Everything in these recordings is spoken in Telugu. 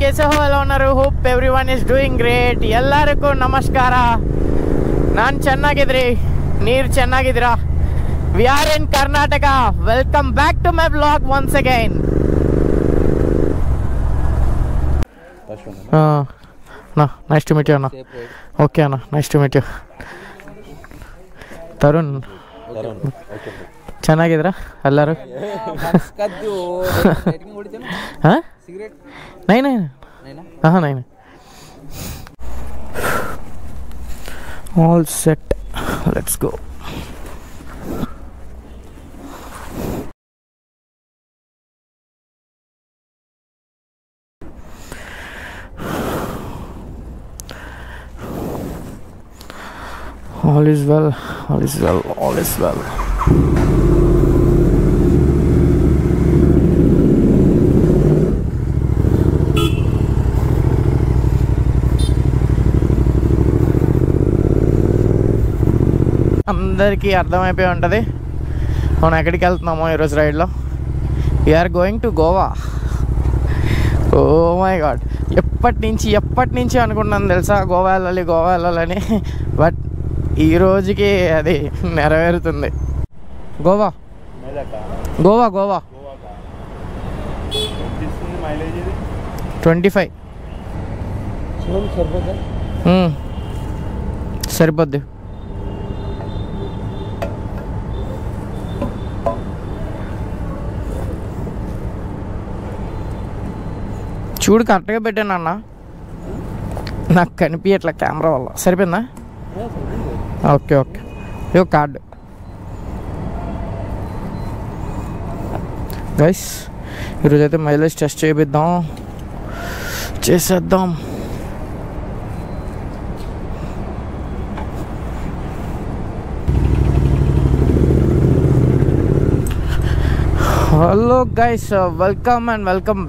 कैसे हो ಎಲ್ಲ ಉన్నారు hope everyone is doing great ಎಲ್ಲರಿಗೂ ನಮಸ್ಕಾರ ನಾನು ಚೆನ್ನಾಗಿದ್ರಿ ನೀವು ಚೆನ್ನಾಗಿದ್ದೀರಾ we are in Karnataka welcome back to my blog once again nice to meet you ಅಣ್ಣ ಓಕೆ ಅಣ್ಣ nice to meet you Tarun ಚೆನ್ನಾಗಿದ್ದೀರಾ ಎಲ್ಲರೂ ಹಾಂ नहीं हाँ नहीं all set let's go all is well all is well all is well అందరికీ అర్థమైపోయి ఉంటుంది మనం ఎక్కడికి వెళ్తున్నామో ఈరోజు రైడ్లో we're going to Goa oh my God ఎప్పటి నుంచి అనుకున్నాను తెలుసా గోవా వెళ్ళాలని బట్ ఈ రోజుకి అది నెరవేరుతుంది గోవా గోవా గోవా 25 సరిపోద్ది చూడు కరెక్ట్గా పెట్టాను అన్న నాకు కనిపించట్లే కెమెరా వల్ల సరిపోయిందా ఓకే ఓకే ఇదో కార్డు గైస్ ఈరోజైతే మైలేజ్ టెస్ట్ చేసేద్దాం hello guys welcome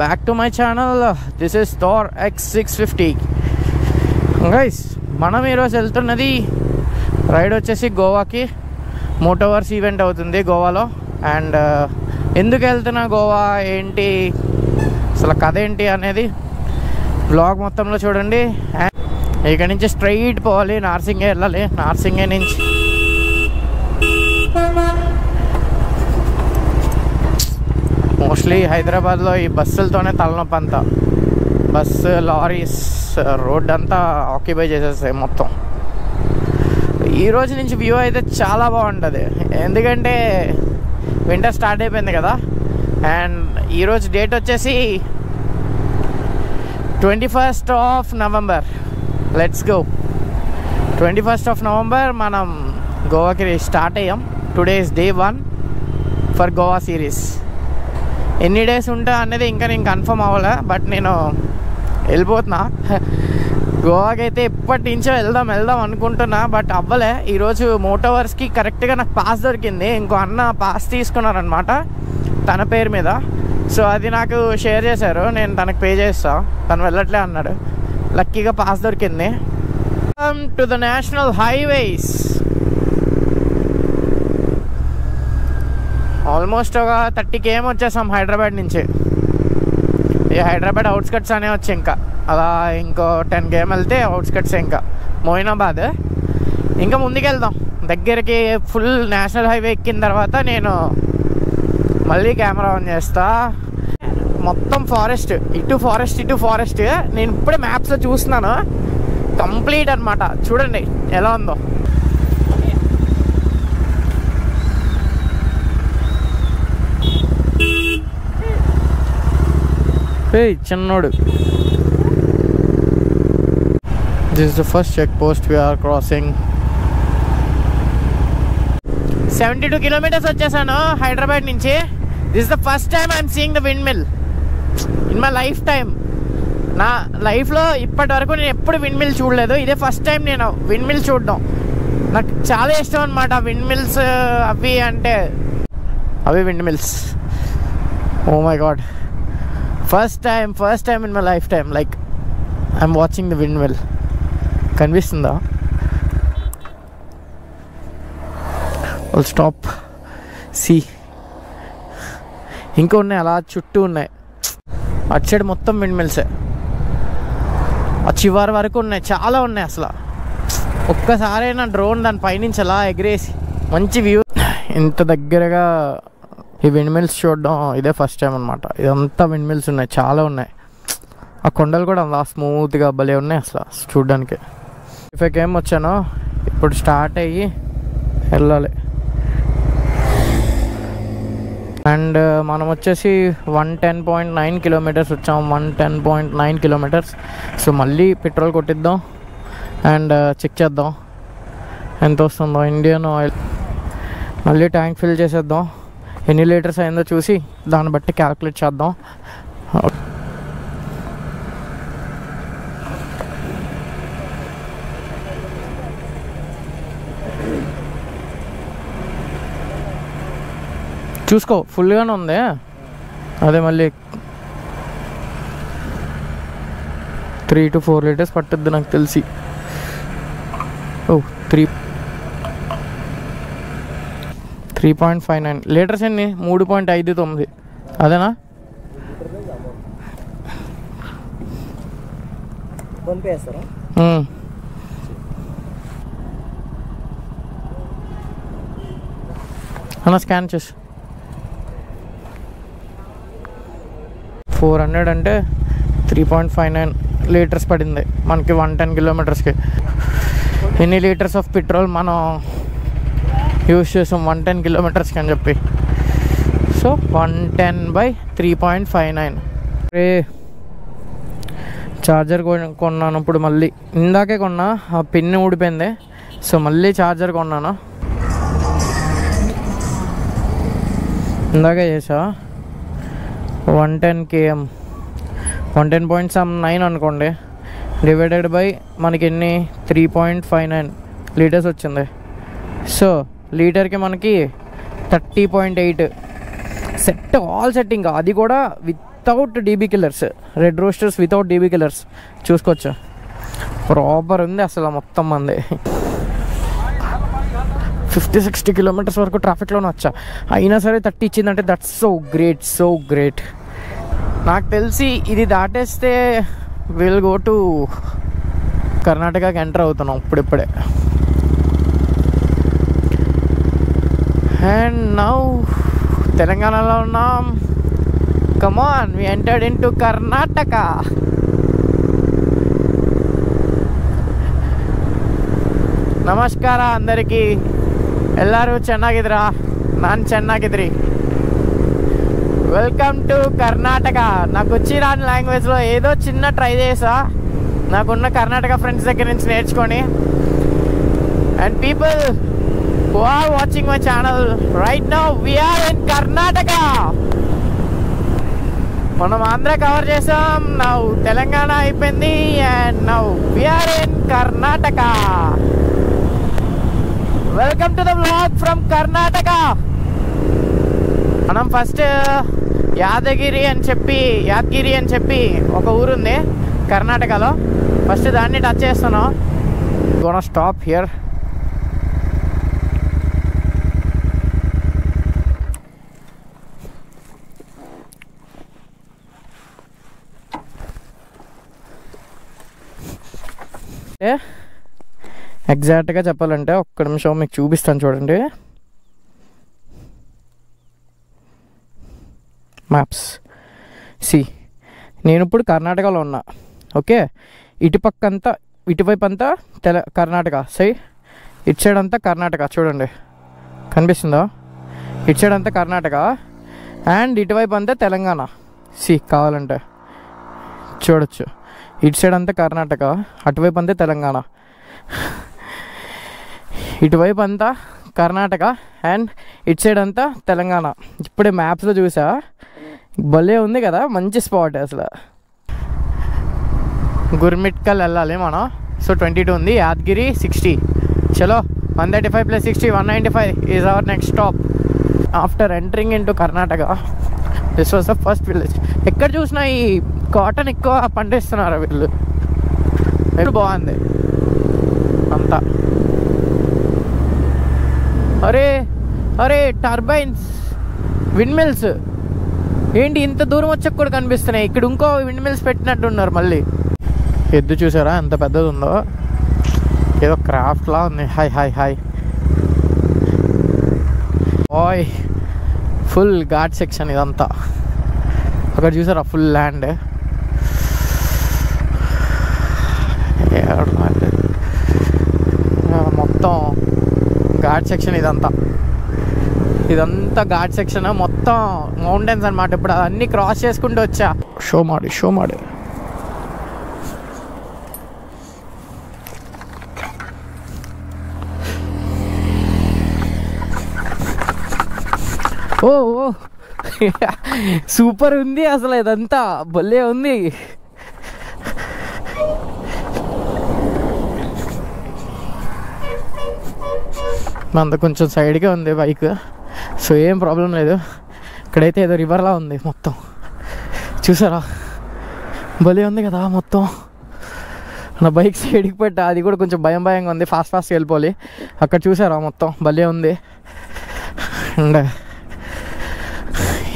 back to my channel this is Thor X650 guys మనం ఈరోజు వెళ్తున్నది రైడ్ వచ్చేసి గోవాకి మోటోవర్స్ ఈవెంట్ అవుతుంది గోవాలో అండ్ ఎందుకు వెళ్తున్నా గోవా ఏంటి అసలు కథ ఏంటి అనేది బ్లాగ్ మొత్తంలో చూడండి ఇక్కడ నుంచి స్ట్రైట్ పోవాలి నార్సింగే వెళ్ళాలి నార్సింగే నుంచి మోస్ట్లీ హైదరాబాద్లో ఈ బస్సులతోనే తలనొప్పి అంతా బస్సు లారీస్ రోడ్ అంతా ఆక్యుపై చేసేస్తాయి మొత్తం ఈ రోజు నుంచి వ్యూ అయితే చాలా బాగుంటుంది ఎందుకంటే వింటర్ స్టార్ట్ అయిపోయింది కదా అండ్ ఈరోజు డేట్ వచ్చేసి 21st of November let's go 21st of November మనం గోవాకి స్టార్ట్ అయ్యాం today is day 1 for Goa series ఎన్ని డేస్ ఉంటా అనేది ఇంకా నేను కన్ఫర్మ్ అవ్వలే బట్ నేను వెళ్ళిపోతున్నా గోవాకి అయితే ఎప్పటి నుంచో వెళ్దాం అనుకుంటున్నా బట్ అవ్వలే ఈరోజు మోటోవర్స్కి కరెక్ట్గా నాకు పాస్ దొరికింది ఇంకో అన్న పాస్ తీసుకున్నారనమాట తన పేరు మీద సో అది నాకు షేర్ చేశారు నేను తనకు పే చేస్తా తను వెళ్ళట్లే అన్నాడు లక్కీగా పాస్ దొరికింది to the national highways almost ఒక 30 km వచ్చేసాం హైదరాబాద్ నుంచి ఈ హైదరాబాద్ అవుట్స్కట్స్ అనే వచ్చి ఇంకా అలా ఇంకో 10 km వెళ్తే అవుట్స్కట్స్ ఇంకా మోయినాబాద్ ఇంకా ముందుకెళ్దాం దగ్గరికి ఫుల్ నేషనల్ హైవే ఎక్కిన తర్వాత నేను మళ్ళీ కెమెరా ఆన్ చేస్తా మొత్తం ఫారెస్ట్ ఇటు ఫారెస్ట్ నేను ఇప్పుడే మ్యాప్స్లో చూస్తున్నాను కంప్లీట్ అనమాట చూడండి ఎలా ఉందో చిన్నోడు this is the first check post we are crossing 72 kilometers వచ్చేసాను హైదరాబాద్ నుంచి this is the first time I'm seeing the windmill in my lifetime నా లైఫ్లో ఇప్పటి వరకు నేను ఎప్పుడు విండ్ మిల్ చూడలేదు ఇదే ఫస్ట్ టైం నేను విండ్ మిల్ చూడడం నాకు చాలా ఇష్టం అనమాట విండ్ మిల్స్ అవి అంటే అవి windmills oh my god first time in my lifetime like I'm watching the windmill కనిపిస్తుందా I'll stop. See. ఇంకా ఉన్నాయి అలా చుట్టూ ఉన్నాయి అటు సైడ్ మొత్తం విండ్ మిల్సే ఆ చివరి వరకు ఉన్నాయి, చాలా ఉన్నాయి అసలు. ఒక్కసారైనా డ్రోన్ దాని పైనుంచి అలా ఎగిరేసి మంచి వ్యూ. ఇంత దగ్గరగా ఈ విండ్ మిల్స్ చూడడం ఇదే ఫస్ట్ టైం అనమాట. ఇదంతా విండ్ మిల్స్ ఉన్నాయి, చాలా ఉన్నాయి. ఆ కొండలు కూడా అలా స్మూత్గా భలే ఉన్నాయి అసలు చూడడానికి. ఇఫెక్ట్ ఏం వచ్చానో ఇప్పుడు స్టార్ట్ అయ్యి వెళ్ళాలి. అండ్ మనం వచ్చేసి 110.9 కిలోమీటర్స్ వచ్చాం. 110.9 కిలోమీటర్స్. సో మళ్ళీ పెట్రోల్ కొట్టిద్దాం అండ్ చెక్ చేద్దాం ఎంత వస్తుందో. ఇండియన్ ఆయిల్ మళ్ళీ ట్యాంక్ ఫిల్ చేసేద్దాం. ఎన్ని లీటర్స్ అయిందో చూసి దాన్ని బట్టి క్యాల్కులేట్ చేద్దాం. చూసుకో, ఫుల్గానే ఉంది. అదే మళ్ళీ 3 to 4 లీటర్స్ పట్టుద్ది నాకు తెలిసి. 3.59 లీటర్స్ ఎన్ని? 3.59. అదేనా? అన్న స్కాన్ చేసి 400 అంటే 3.59 లీటర్స్ పడింది మనకి 110 కిలోమీటర్స్కి. ఎన్ని లీటర్స్ ఆఫ్ పెట్రోల్ మనం యూజ్ చేసాం 110 కిలోమీటర్స్కి అని చెప్పి. సో 110/3.59. ఛార్జర్ కొన్నాను ఇప్పుడు మళ్ళీ. ఇందాకే కొన్నా, ఆ పిన్ ఊడిపోయింది. సో మళ్ళీ ఛార్జర్ కొన్నాను. ఇందాకే చేసా 110 km 110.9 అనుకోండి. డివైడెడ్ బై మనకి ఎన్ని 3.59 లీటర్స్ వచ్చింది. సో లీటర్కి మనకి 30.8 సెట్. ఆల్ సెట్టింగ్, అది కూడా without DB killers. Red roosters without DB killers. చూసుకోవచ్చు, ప్రాపర్ ఉంది అసలు మొత్తం మంది. 50-60 కిలోమీటర్స్ వరకు ట్రాఫిక్లోనే వచ్చా, అయినా సరే 30 ఇచ్చిందంటే that's so great, so great. నాకు తెలిసి ఇది దాటేస్తే విల్ గో టు కర్ణాటకకి ఎంటర్ అవుతున్నాం ఇప్పుడిప్పుడే. అండ్ నౌ తెలంగాణలో ఉన్నాం. Come on, we entered into Karnataka. ನಮಸ್ಕಾರ అందరికీ. ಎಲ್ಲರೂ ಚೆನ್ನಾಗಿದ್ದೀರಾ? ನಾನು ಚೆನ್ನಾಗಿದ್ರಿ. Welcome to Karnataka. నాకు వచ్చి రాని లాంగ్వేజ్లో ఏదో చిన్న ట్రై చేసా, నాకున్న కర్ణాటక ఫ్రెండ్స్ దగ్గర నుంచి నేర్చుకొని. And people who are watching my channel right now, we're in Karnataka. మనం ఆంధ్ర కవర్ చేసాం, నౌ తెలంగాణ అయిపోయింది. And now we're in Karnataka. Welcome to the vlog from Karnataka. మనం ఫస్ట్ యాదగిరి అని చెప్పి ఒక ఊరుంది కర్ణాటకలో. ఫస్ట్ దాన్ని టచ్ చేస్తున్నాం. Gonna stop here. ఎగ్జాక్ట్గా చెప్పాలంటే ఒక్క నిమిషం మీకు చూపిస్తాను చూడండి. మ్యాప్స్ సి, నేను ఇప్పుడు కర్ణాటకలో ఉన్నా. ఓకే, ఇటువైపు అంతా కర్ణాటక సైడ్, ఇటు సైడ్ అంతా కర్ణాటక. చూడండి కనిపిస్తుందా? ఇటు సైడ్ అంతా కర్ణాటక అండ్ ఇటువైపు అంతా తెలంగాణ. సి, కావాలంటే చూడొచ్చు. ఇటు సైడ్ అంతా కర్ణాటక, అటువైపు అంతా తెలంగాణ. ఇటువైపు అంతా కర్ణాటక అండ్ ఇటు సైడ్ అంతా తెలంగాణ. ఇప్పుడే మ్యాప్స్లో చూసా, భలే ఉంది కదా, మంచి స్పాట్ అసలు. గుర్మిట్కల్ వెళ్ళాలి మనం. సో 22 ఉంది, యాదగిరి 60. చలో 135 + 60 195 is our next stop after entering in to Karnataka. This was the first village. ఎక్కడ చూసినా ఈ కాటన్ ఎక్కువ పండిస్తున్నారు వీళ్ళు. బాగుంది అంతా. అరే అరే, టర్బైన్స్, విండ్ మిల్స్ ఏంటి ఇంత దూరం వచ్చాక కూడా కనిపిస్తున్నాయి. ఇక్కడ ఇంకో విండ్ మిల్స్ పెట్టినట్టున్నారు మళ్ళీ. ఎద్దు చూసారా ఎంత పెద్దది ఉందో, ఏదో క్రాఫ్ట్లా ఉంది. హాయ్ హాయ్ హాయ్ ఓయ్. ఫుల్ ఘాట్ సెక్షన్ ఇదంతా. అక్కడ చూసారా ఫుల్ ల్యాండ్. మొత్తం ఘాట్ సెక్షన్ ఇదంతా ఘాట్ సెక్షన్, మొత్తం మౌంటైన్స్ అనమాట. ఇప్పుడు అన్నీ క్రాస్ చేసుకుంటూ వచ్చా. షో మాడు ఓ సూపర్ ఉంది అసలు, ఇదంతా భలే ఉంది. అంత కొంచెం సైడ్గా ఉంది బైక్, సో ఏం ప్రాబ్లం లేదు. ఇక్కడైతే ఏదో రివర్లా ఉంది మొత్తం, చూసారా భలే ఉంది కదా మొత్తం. నా బైక్ సైడ్కి పెట్టా, అది కూడా కొంచెం భయంగా ఉంది, ఫాస్ట్గా వెళ్ళిపోవాలి. అక్కడ చూసారా మొత్తం భలే ఉంది. అండ్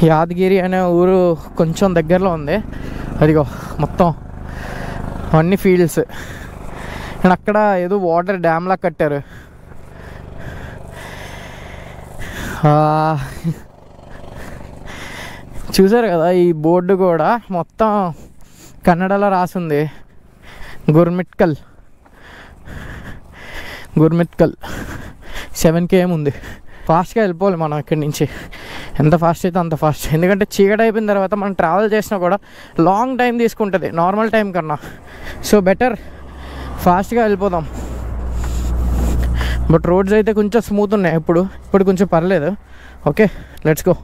యాదగిరి అనే ఊరు కొంచెం దగ్గరలో ఉంది. అదిగో మొత్తం అన్ని ఫీల్డ్స్. అండ్ అక్కడ ఏదో వాటర్ డ్యామ్లా కట్టారు. చూసారు కదా ఈ బోర్డు కూడా మొత్తం కన్నడలో రాసింది, గుర్మిట్కల్ 7 km ఉంది. ఫాస్ట్గా వెళ్ళిపోవాలి మనం ఇక్కడి నుంచి, ఎంత ఫాస్ట్ అయితే అంత ఫాస్ట్. ఎందుకంటే చీకటి అయిపోయిన తర్వాత మనం ట్రావెల్ చేసినా కూడా లాంగ్ టైం తీసుకుంటుంది నార్మల్ టైం కన్నా. సో బెటర్ ఫాస్ట్గా వెళ్ళిపోదాం. బట్ రోడ్స్ అయితే కొంచెం స్మూత్ ఉన్నాయి, ఇప్పుడు కొంచెం పర్లేదు. Okay let's go.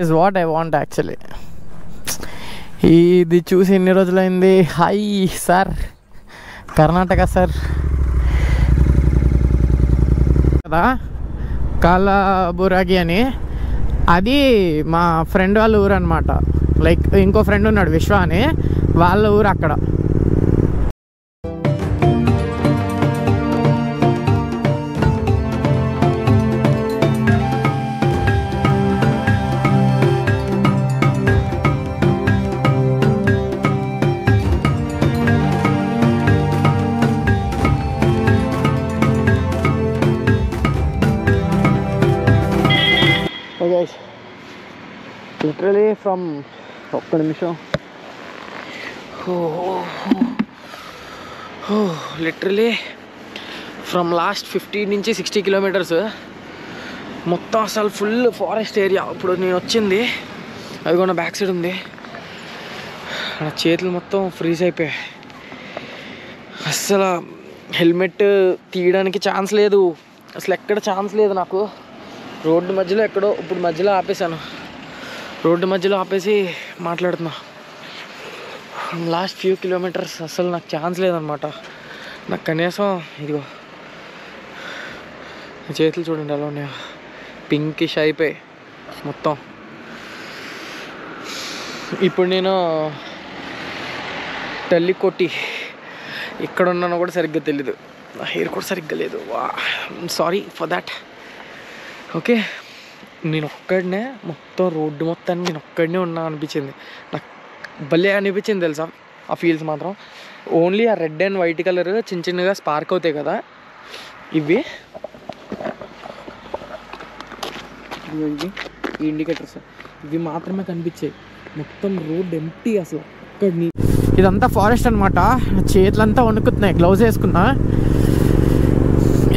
Is what I want actually. ఇది చూసి ఎన్ని రోజులైంది. హాయ్ సార్, కర్ణాటక సార్ కదా, కాలాబురాగి అని. అది మా ఫ్రెండ్ వాళ్ళ ఊరు అనమాట. లైక్ ఇంకో ఫ్రెండ్ ఉన్నాడు విశ్వ అని, వాళ్ళ ఊరు అక్కడ. లిటరలీ ఫ్రమ్ ఒక్క నిమిషం, లిటరలీ ఫ్రమ్ లాస్ట్ 50 నుంచి 60 kilometers మొత్తం అసలు ఫుల్ ఫారెస్ట్ ఏరియా. ఇప్పుడు నేను వచ్చింది అది కూడా బ్యాక్ సైడ్ ఉంది. నా చేతులు మొత్తం ఫ్రీజ్ అయిపోయాయి. అస్సలు హెల్మెట్ తీయడానికి ఛాన్స్ లేదు, అసలు ఎక్కడ ఛాన్స్ లేదు నాకు. రోడ్డు మధ్యలో ఎక్కడో ఇప్పుడు మధ్యలో ఆపేశాను, రోడ్డు మధ్యలో ఆపేసి మాట్లాడుతున్నా. లాస్ట్ ఫ్యూ కిలోమీటర్స్ అసలు నాకు ఛాన్స్ లేదనమాట. నాకు కనీసం ఇదిగో చేతులు చూడండి ఎలా ఉన్నాయో, పింకిష్ అయిపోయి మొత్తం. ఇప్పుడు నేను టెల్లికోటి ఇక్కడ ఉన్నానో కూడా సరిగ్గా తెలీదు, నా హెయిర్ కూడా సరిగ్గా లేదు. Sorry for that. ఓకే, నేను ఒక్కడనే మొత్తం రోడ్డు మొత్తాన్ని నేను ఒక్కడనే ఉన్నా అనిపించింది. నాకు భలే అనిపించింది తెలుసా ఆ ఫీల్స్ మాత్రం. ఓన్లీ ఆ రెడ్ అండ్ వైట్ కలర్ చిన్నగా స్పార్క్ అవుతాయి కదా, ఇవి ఈ ఇండికేటర్స్ ఇవి మాత్రమే కనిపించాయి. మొత్తం రోడ్ ఎంటీ అసలు ఒక్కడిని. ఇదంతా ఫారెస్ట్ అనమాట. చేతులంతా వణుకుతున్నాయి, గ్లౌజ్ వేసుకున్నా.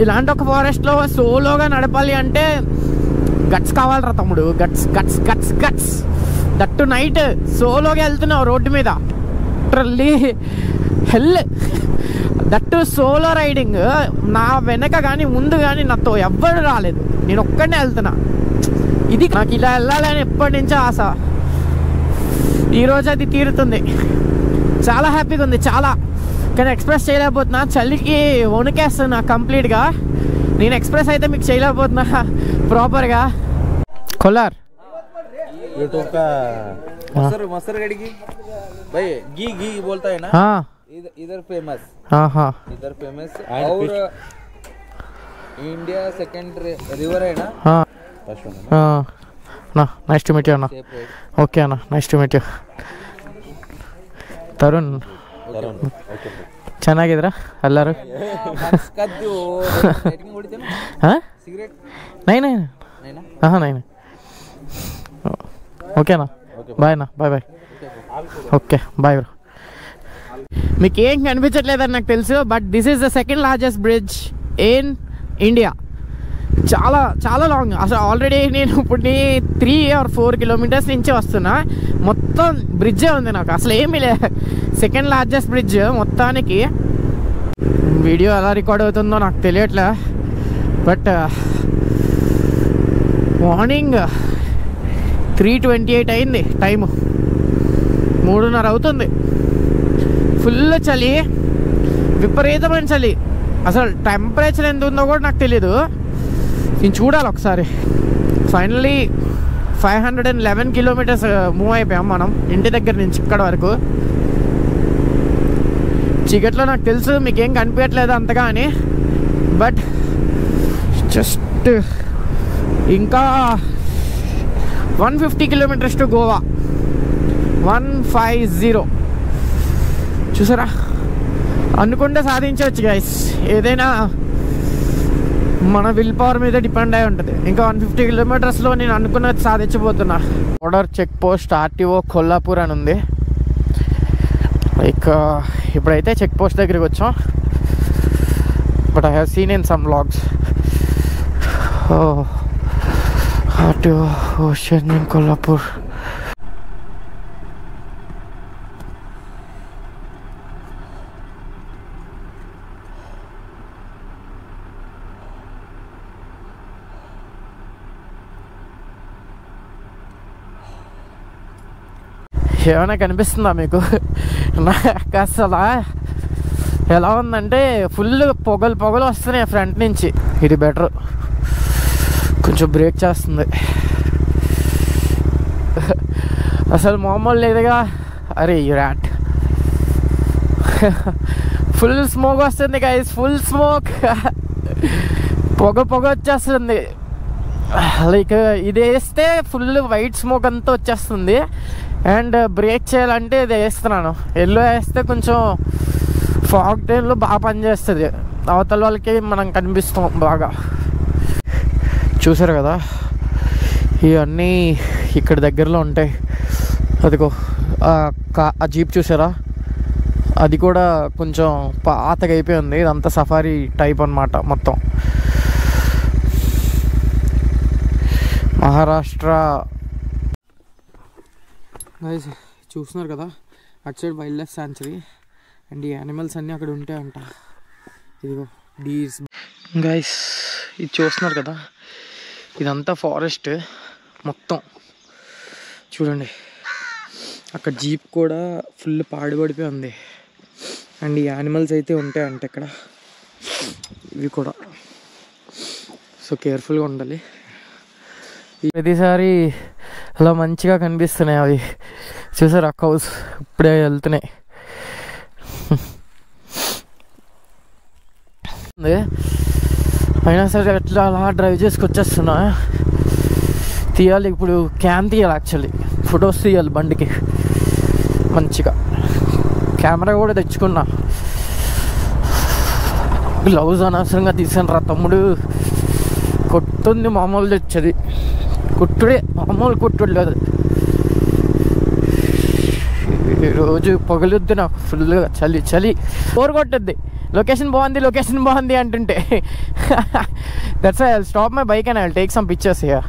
ఇలాంటి ఒక ఫారెస్ట్లో సోలోగా నడపాలి అంటే గట్స్ కావాలరా తమ్ముడు, guts guts guts guts. That night సోలోగా వెళ్తున్నావు రోడ్డు మీద, literally hell. That solo riding. నా వెనక కానీ ముందు కానీ నాతో ఎవ్వరు రాలేదు, నేను ఒక్కడనే వెళ్తున్నా. ఇది నాకు ఇలా వెళ్ళాలని ఎప్పటి నుంచో ఆశ. ఈరోజు అది తీరుతుంది. చాలా హ్యాపీగా ఉంది చాలా, కానీ ఎక్స్ప్రెస్ చేయలేకపోతున్నా. చలికి వణుకేస్తున్నా కంప్లీట్గా. నేను ఎక్స్ప్రెస్ అయితే మీకు చేయలేకపోతున్నా प्रॉपर कोलार यूट्यूब का मसर गड़ी की भाई घी घी बोलता है ना। हाँ इधर फेमस। हाँ हाँ इधर फेमस और इंडिया सेकंड रिवर है ना। हाँ हाँ ना नाइस टू मीट यू अण्णा। ओके अण्णा nice to meet you. Tarun ಚೆನ್ನಾಗಿದ್ರಾ ಎಲ್ಲರೂ? నైన్ నైన్ ఓకేనా? బాయ్ అన్న, bye bye. Okay bye bro. మీకు ఏం కనిపించట్లేదని నాకు తెలుసు, but this is the second largest bridge in India. చాలా చాలా లాంగ్. అసలు ఆల్రెడీ నేను ఇప్పుడు 3 or 4 kilometers నుంచి వస్తున్నా, మొత్తం బ్రిడ్జే ఉంది నాకు, అసలు ఏమీ లేదు. సెకండ్ లార్జెస్ట్ బ్రిడ్జ్ మొత్తానికి. వీడియో ఎలా రికార్డ్ అవుతుందో నాకు తెలియట్లే, బట్ మార్నింగ్ 3:28 అయింది టైము, 3:30 అవుతుంది. ఫుల్ చలి, విపరీతమైన చలి. అసలు టెంపరేచర్ ఎంత ఉందో కూడా నాకు తెలీదు. నేను చూడాలి ఒకసారి. ఫైనల్లీ 511 kilometers మూవ్ అయిపోయాం మనం ఇంటి దగ్గర నుంచి ఇక్కడ వరకు. చీకట్లో నాకు తెలుసు మీకేం కనిపించట్లేదు అంతగా అని, బట్ జస్ట్ ఇంకా 150 kilometers టు గోవా. 150. చూసారా, అనుకుంటే సాధించవచ్చు గైస్. ఏదైనా మన విల్ పవర్ మీద డిపెండ్ అయి ఉంటుంది. ఇంకా 150 kilometersలో నేను అనుకున్నది సాధించబోతున్నా. Border check post RTO Kollapur అని ఉంది. లైక్ ఇప్పుడైతే చెక్ పోస్ట్ దగ్గరికి వచ్చాం, but I have seen in some vlogs. RTO ocean in Kollapur. ఏమైనా కనిపిస్తుందా మీకు? నాకు అసలు ఎలా ఉందంటే ఫుల్ పొగలు వస్తున్నాయి ఫ్రంట్ నుంచి. ఇది బెటర్, కొంచెం బ్రేక్ చేస్తుంది. అసలు మామూలు లేదుగా. అరే యు ర్యాట్. ఫుల్ స్మోక్ వస్తుంది గైస్, ఫుల్ స్మోక్. పొగ వచ్చేస్తుంది. లైక్ ఇది వేస్తే ఫుల్ వైట్ స్మోక్ అంతా వచ్చేస్తుంది. అండ్ బ్రేక్ చేయాలంటే ఇది వేస్తున్నాను. ఎల్లో వేస్తే కొంచెం ఫాగ్ టైంలో బాగా పనిచేస్తుంది, అవతల వాళ్ళకి మనం కనిపిస్తాం బాగా. చూసారు కదా, ఇవన్నీ ఇక్కడ దగ్గరలో ఉంటాయి. అదిగో ఆ జీప్ చూసారా, అది కూడా కొంచెం పాతగా అయిపోయింది. ఇదంతా సఫారీ టైప్ అన్నమాట మొత్తం. మహారాష్ట్ర. గైస్ చూస్తున్నారు కదా, అటు side wild life sanctuary, and ఈ యానిమల్స్ అన్నీ అక్కడ ఉంటాయంట. ఇదిగో డీర్స్. గైస్ ఇది చూస్తున్నారు కదా, ఇదంతా ఫారెస్ట్ మొత్తం. చూడండి అక్కడ జీప్ కూడా ఫుల్ పాడుపడిపోయి ఉంది. అండ్ ఈ యానిమల్స్ అయితే ఉంటాయంట ఇక్కడ, ఇవి కూడా. సో కేర్ఫుల్గా ఉండాలి. ప్రతిసారి అలా మంచిగా కనిపిస్తున్నాయి అవి. చూసారు ఆ కౌస్ ఇప్పుడే వెళ్తున్నాయి. అయినా సరే ఎట్లా అలా డ్రైవ్ చేసుకొచ్చేస్తున్నా. తీయాలి ఇప్పుడు, క్యామ్ తీయాలి. యాక్చువల్లీ ఫొటోస్ తీయాలి బండికి మంచిగా. కెమెరా కూడా తెచ్చుకున్నా. గ్లౌజ్ అనవసరంగా తీసాను రా తమ్ముడు. కొట్టుంది మామూలు తెచ్చది, కుట్టుడే మామూలు కుట్టుడు లేదు. ఈరోజు పగలుద్ది నాకు ఫుల్గా, చలి బోర్ కొట్టుద్ది. లొకేషన్ బాగుంది అంటుంటే. That's I will stop my bike and I will take some pictures here.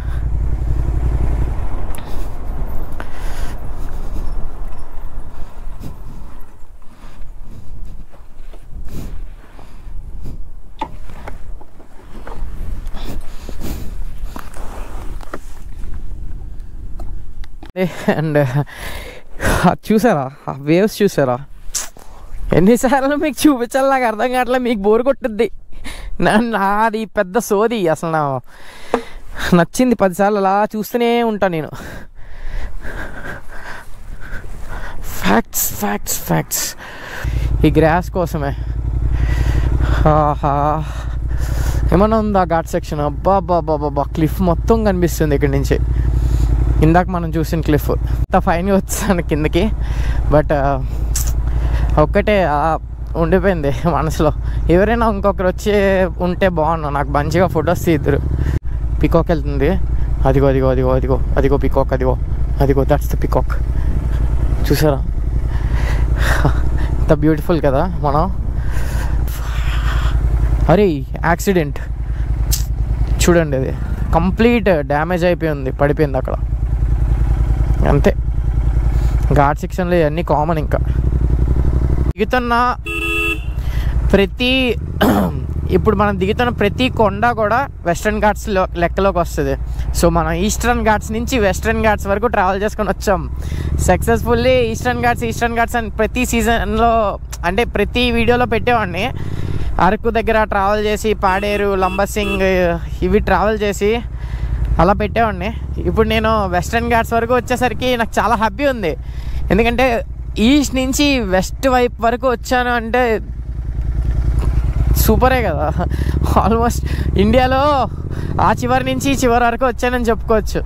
And చూసారా ఆ వేవ్స్, చూసారా ఎన్నిసార్లు మీకు చూపించాలి నాకు అర్థం కావట్లే. మీకు బోర్ కొట్టుద్ది. నాది పెద్ద సోది అసలు. నా నచ్చింది 10 సార్లు అలా చూస్తూనే ఉంటాను నేను. ఫ్యాక్ట్స్ ఈ గ్రాస్ కోసమే. ఏమన్నా ఉందా ఘాట్ సెక్షన్? అబ్బా క్లిఫ్ మొత్తం కనిపిస్తుంది ఇక్కడ నుంచి. ఇందాక మనం చూసిన క్లిఫ్. అంత ఫైన్గా వచ్చాను కిందకి, బట్ ఒక్కటే ఉండిపోయింది మనసులో, ఎవరైనా ఇంకొకరు వచ్చి ఉంటే బాగున్నా, నాకు మంచిగా ఫొటోస్ తీద్దరు. పికాక్ వెళ్తుంది, అదిగో అదిగో అదిగో అదిగో అదిగో పికాక్, అదిగో అదిగో, దట్స్ ద పికాక్. చూసారా ఎంత బ్యూటిఫుల్ కదా. మనం అరే యాక్సిడెంట్ చూడండి, అది కంప్లీట్ డ్యామేజ్ అయిపోయింది, పడిపోయింది అక్కడ. అంతే, ఘాట్ సెక్షన్లో ఇవన్నీ కామన్. ఇంకా దిగుతున్న ఇప్పుడు మనం దిగుతున్న ప్రతి కొండ కూడా వెస్ట్రన్ ఘాట్స్ లెక్కలోకి వస్తుంది. సో మనం ఈస్టర్న్ ఘాట్స్ నుంచి వెస్ట్రన్ ఘాట్స్ వరకు ట్రావెల్ చేసుకొని వచ్చాం సక్సెస్ఫుల్లీ. ఈస్టర్న్ ఘాట్స్ అని ప్రతి సీజన్లో, అంటే ప్రతి వీడియోలో పెట్టేవాడిని. అరకు దగ్గర ట్రావెల్ చేసి, పాడేరు, లంబసింగ్ ఇవి ట్రావెల్ చేసి అలా పెట్టేవాడిని. ఇప్పుడు నేను వెస్ట్రన్ ఘాట్స్ వరకు వచ్చేసరికి నాకు చాలా హ్యాపీ ఉంది. ఎందుకంటే ఈస్ట్ నుంచి వెస్ట్ వైపు వరకు వచ్చాను అంటే సూపరే కదా. ఆల్మోస్ట్ ఇండియాలో ఆ చివరి నుంచి ఈ చివరి వరకు వచ్చానని చెప్పుకోవచ్చు.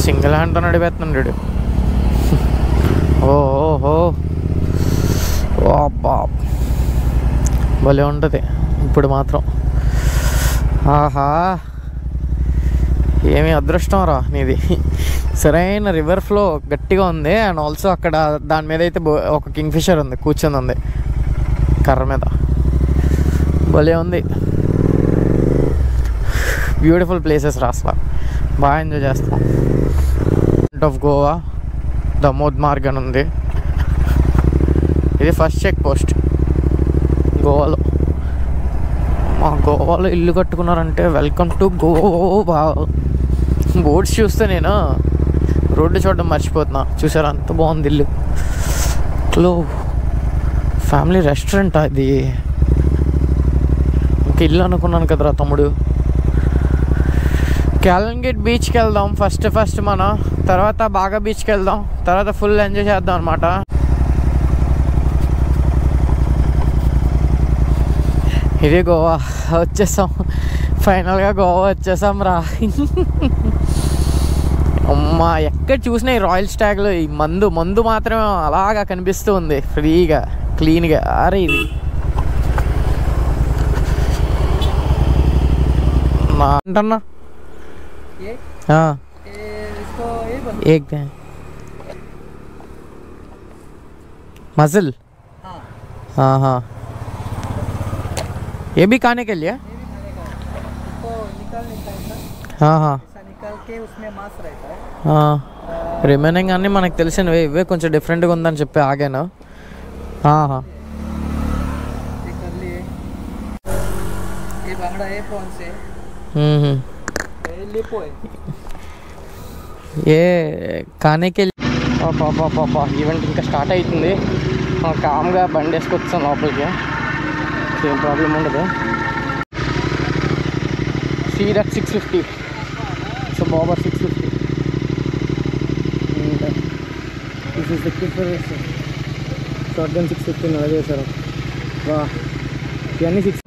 సింగిల్ హ్యాండ్తో నడిపేస్తున్నాడు. ఓహో అబ్బా, భలే ఉంటుంది ఇప్పుడు మాత్రం. ఆహా, ఏమి అదృష్టం రా నీది. సరైన రివర్ ఫ్లో గట్టిగా ఉంది. అండ్ ఆల్సో అక్కడ దాని మీద అయితే ఒక కింగ్ఫిషర్ ఉంది, కూర్చొని ఉంది కర్ర మీద. భలే ఉంది, బ్యూటిఫుల్ ప్లేసెస్ రా, అసలు బాగా ఎంజాయ్ చేస్తాం. ఆఫ్ గోవా దమోద్ మార్గ్ అని ఉంది. ఇది ఫస్ట్ చెక్ పోస్ట్ గోవాలో. మా గోవాలో ఇల్లు కట్టుకున్నారంటే వెల్కమ్ టు గోవా. బోర్డ్స్ చూస్తే నేను రోడ్డు చూడడం మర్చిపోతున్నా. చూసారా అంత బాగుంది ఇల్లు. లో ఫ్యామిలీ రెస్టారెంట్ అది. ఇంక ఇల్లు అనుకున్నాను కదరా తమ్ముడు. క్యాలన్గేట్ బీచ్కి వెళ్దాం ఫస్ట్ మనం, తర్వాత బాగా బీచ్కి వెళ్దాం, తర్వాత ఫుల్ ఎంజాయ్ చేద్దాం అనమాట. ఇదే గోవా వచ్చేసాం, ఫైనల్గా గోవా వచ్చేసాం రా. అమ్మా, ఎక్కడ చూసినా ఈ రాయల్ స్టాగ్లో ఈ మందు మాత్రమే అలాగా కనిపిస్తూ ఉంది, ఫ్రీగా క్లీన్గా. అరే ఇది నా అంటన్నా एक मसल। हाँ हाँ, ये भी खाने के लिए। हाँ हाँ, निकाल के उसमें मांस रहता है. हाँ, రిమైనింగ్ అన్నీ మనకు తెలిసినవే, ఇవే కొంచెం డిఫరెంట్గా ఉందని చెప్పి ఆగాను. ఏ కానేకి పాపా ఈవెంట్ ఇంకా స్టార్ట్ అవుతుంది. కామ్గా బండి వేసుకొచ్చాం లోపలికి, ఏం ప్రాబ్లం ఉండదు. See that 650. సో బాబా 650. This is the shotgun 650 అలా చేశారు. వా, ఇవన్నీ 6